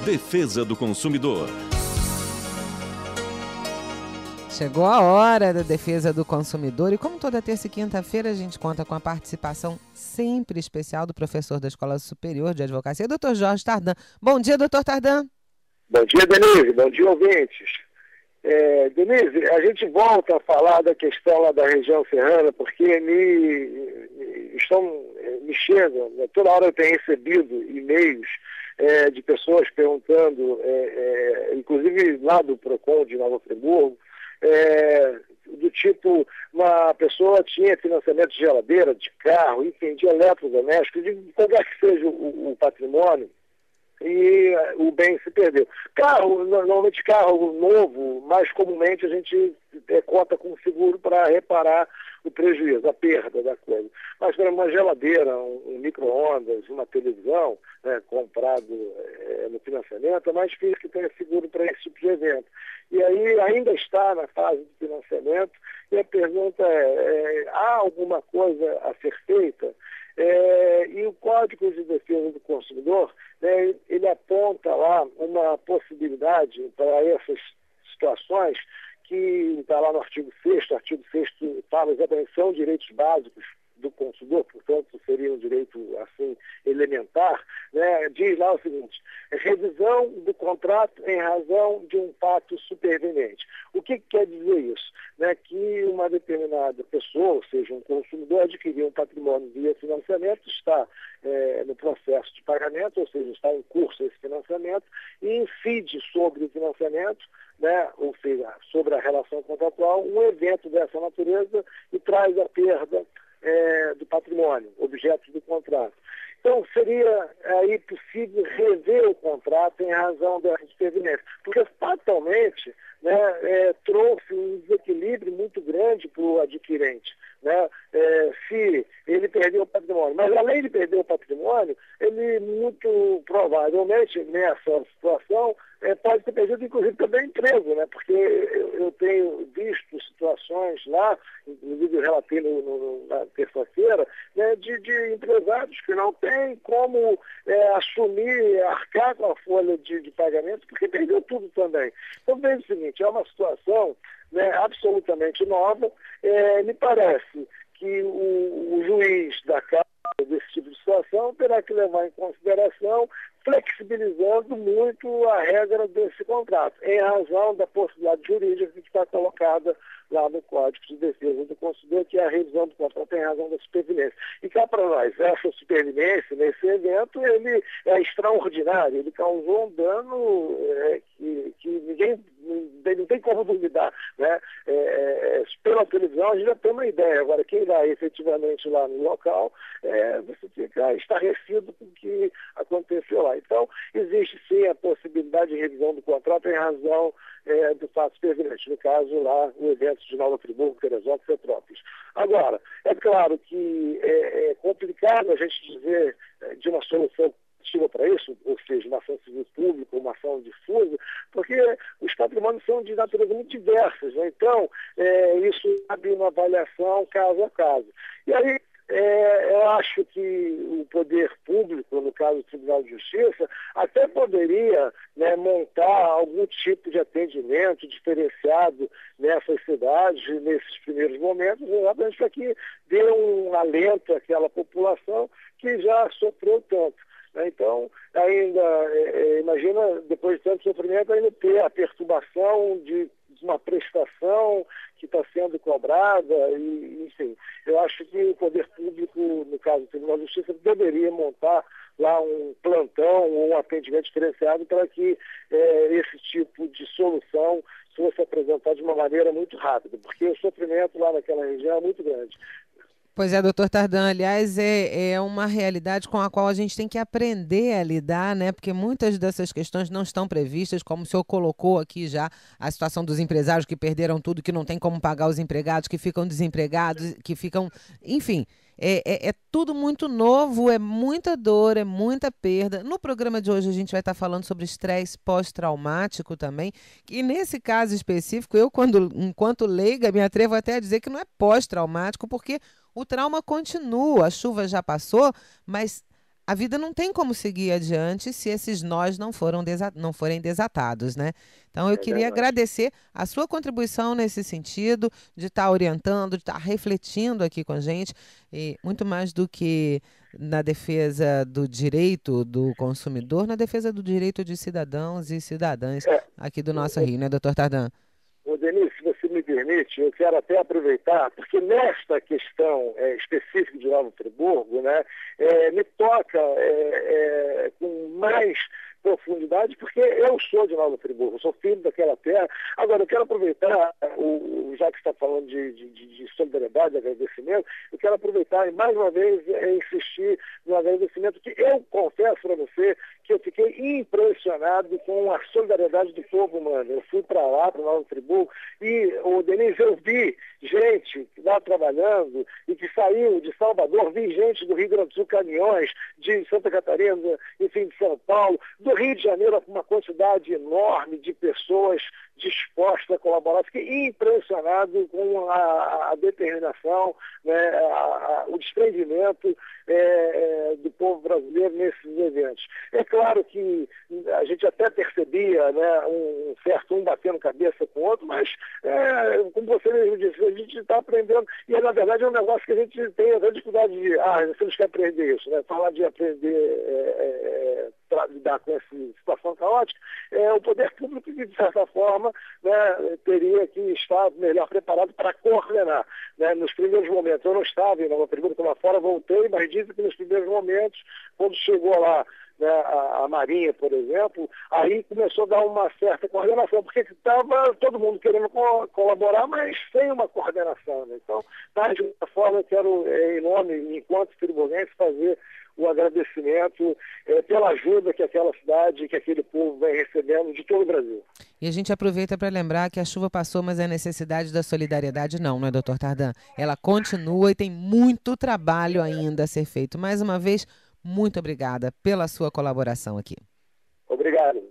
Defesa do Consumidor. Chegou a hora da defesa do consumidor e como toda terça e quinta-feira a gente conta com a participação sempre especial do professor da Escola Superior de Advocacia, Dr. Jorge Tardan. Bom dia, doutor Tardan. Bom dia, Denise. Bom dia, ouvintes. Denise, a gente volta a falar da questão lá da região serrana, porque me chegam, né, toda hora eu tenho recebido e-mails de pessoas perguntando, inclusive lá do PROCON de Nova Friburgo, do tipo, uma pessoa tinha financiamento de geladeira, de carro, enfim, de eletrodoméstico, de qualquer que seja o patrimônio, e o bem se perdeu. Carro, normalmente carro novo, mais comumente a gente conta com seguro para reparar o prejuízo, a perda da coisa. Mas para uma geladeira, um micro-ondas, uma televisão, né, comprado no financiamento, é mais difícil que tenha seguro para esse tipo de evento. E aí ainda está na fase de financiamento, e a pergunta há alguma coisa a ser feita? E o Código de Defesa do Consumidor, né, ele aponta lá uma possibilidade para essas situações que está lá no artigo 6º, o artigo 6º fala exatamente, são direitos básicos do consumidor, portanto seria um direito assim elementar, né, diz lá o seguinte: revisão do contrato em razão de um fato superveniente. O que quer dizer isso? Né, que uma determinada pessoa, ou seja, um consumidor, adquiriu um patrimônio via financiamento, está no processo de pagamento, ou seja, está em curso esse financiamento, e incide sobre o financiamento, né, ou seja, sobre a relação contratual, um evento dessa natureza e traz a perda do patrimônio, objeto do contrato. Então, seria aí possível rever o contrato em razão dessa superveniência, porque fatalmente, né, trouxe um desequilíbrio muito grande para o adquirente, né? Se ele perdeu o patrimônio, mas além de perder o patrimônio, ele muito provavelmente nessa situação pode ter perdido inclusive também emprego, né? Porque eu tenho visto situações lá, inclusive eu relatei na terça-feira, né, de empresários que não têm como assumir, arcar com a folha de pagamento, porque perdeu tudo também. Então veja o seguinte, é uma situação, né, absolutamente nova. Me parece que o juiz da causa desse tipo de situação terá que levar em consideração, flexibilizando muito a regra desse contrato, em razão da possibilidade jurídica que está colocada lá no Código de Defesa do Consumidor, que é a revisão do contrato em razão da superveniência. E cá para nós, essa superveniência nesse evento, ele é extraordinário, ele causou um dano que ninguém não tem como duvidar, né? Pela televisão a gente já tem uma ideia. Agora, quem vai efetivamente lá no local, você fica estarrecido com o que aconteceu lá. Então, existe sim a possibilidade de revisão do contrato em razão do fato superveniente. No caso lá, o evento de Nova Friburgo, Teresópolis e Petrópolis. Agora, é claro que é complicado a gente dizer de uma solução para isso, ou seja, uma ação civil pública, uma ação difusa, porque os patrimônios são de natureza muito diversas, né? Então, isso cabe uma avaliação caso a caso. E aí, eu acho que o poder público, no caso do Tribunal de Justiça, até poderia, né, montar algum tipo de atendimento diferenciado nessas cidades, nesses primeiros momentos, exatamente para que dê um alento àquela população que já sofreu tanto. Então, ainda, imagina, depois de tanto sofrimento, ainda ter a perturbação de uma prestação que está sendo cobrada, e, enfim, eu acho que o poder público, no caso do Tribunal de Justiça, deveria montar lá um plantão ou um atendimento diferenciado para que esse tipo de solução fosse apresentado de uma maneira muito rápida, porque o sofrimento lá naquela região é muito grande. Pois é, doutor Tardan, aliás, é uma realidade com a qual a gente tem que aprender a lidar, né? Porque muitas dessas questões não estão previstas, como o senhor colocou aqui já, a situação dos empresários que perderam tudo, que não tem como pagar os empregados, que ficam desempregados, que ficam... Enfim, é tudo muito novo, é muita dor, é muita perda. No programa de hoje a gente vai estar falando sobre estresse pós-traumático também, e nesse caso específico, enquanto leiga, me atrevo até a dizer que não é pós-traumático, porque o trauma continua, a chuva já passou, mas a vida não tem como seguir adiante se esses nós não forem desatados, né? Então, eu queria agradecer a sua contribuição nesse sentido, de estar orientando, de estar refletindo aqui com a gente, e muito mais do que na defesa do direito do consumidor, na defesa do direito de cidadãos e cidadãs aqui do nosso Rio, né, doutor Tardan? Ô, Denise, se você me permite, eu quero até aproveitar, porque nesta questão específica de Nova Friburgo, né, me toca com mais profundidade, porque eu sou de Nova Friburgo, eu sou filho daquela terra. Agora, eu quero aproveitar, já que está falando de solidariedade, de agradecimento, eu quero aproveitar e mais uma vez insistir no agradecimento, que eu confesso para você que eu fiquei impressionado com a solidariedade do povo humano. Eu fui para lá, para Nova Friburgo, e, Denise, eu vi gente lá trabalhando e que saiu de Salvador, vi gente do Rio Grande do Sul, caminhões, de Santa Catarina, enfim, de São Paulo, do Rio de Janeiro, uma quantidade enorme de pessoas dispostas a colaborar. Fiquei impressionado com a determinação, né, o desprendimento do povo brasileiro nesses eventos. É claro que a gente até percebia, né, um certo batendo cabeça com o outro, mas, como você mesmo disse, a gente está aprendendo, e na verdade é um negócio que a gente tem até dificuldade de, você não quer aprender isso, né? Falar de aprender lidar com essa situação caótica, o poder público que, de certa forma, né, teria que estar melhor preparado para coordenar. Né? Nos primeiros momentos, eu não estava em Nova Friburgo, estava fora, voltei, mas dizem que nos primeiros momentos, quando chegou lá, né, a Marinha, por exemplo, aí começou a dar uma certa coordenação, porque estava todo mundo querendo colaborar, mas sem uma coordenação. Né? Então, de uma forma, eu quero, em nome, enquanto friburguense, fazer o agradecimento pela ajuda que aquela cidade, que aquele povo vem recebendo de todo o Brasil. E a gente aproveita para lembrar que a chuva passou, mas a necessidade da solidariedade não é, doutor Tardan? Ela continua e tem muito trabalho ainda a ser feito. Mais uma vez, muito obrigada pela sua colaboração aqui. Obrigado.